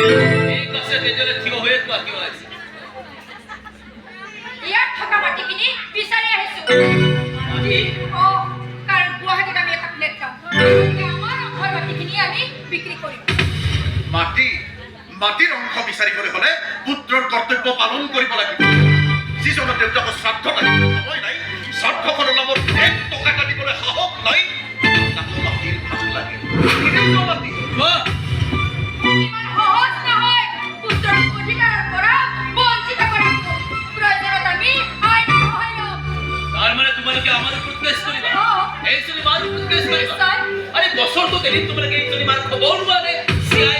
ঠিক আছে তেতিয়াহ'লে থিয় হৈয়ে কোৱা কিয় আহিছে ইয়াত থকা মাটিখিনি বিচাৰি আহিছো মাটি কাৰণ গুৱাহাটীত আমি এটা ফ্লেট পাম আমাৰ অংশৰ মাটিখিনি আমি বিক্ৰী কৰিম মাটিৰ অংশ বিচাৰিবলৈ হ'লে পুত্ৰৰ কৰ্তব্য পালন কৰিব লাগিব যিজনৰ দেউতাকৰ শ্ৰাদ্ধ লাগিব সময় নাই শ্ৰাদ্ধখনৰ নামত 1 টকা এটা দিবলৈ সাহস নাই তাকো মাটিৰ ভাগ লাগে মাটি ইমান সহজ নহয় পুত্ৰৰ অধিকাৰৰ পৰা বঞ্চিত কৰিব প্ৰয়োজনত আমি আইনৰ সহায় ল'ম তাৰ মানে তোমালোকে আমাৰ ওপৰত কেছ কৰিবা এইজনী মাৰ ওপৰত কেছ কৰিবা নিশ্চয়। আৰে বছৰটোত এদিন তোমালোকে এইজনী মাৰ খবৰ লোৱা নে চিআই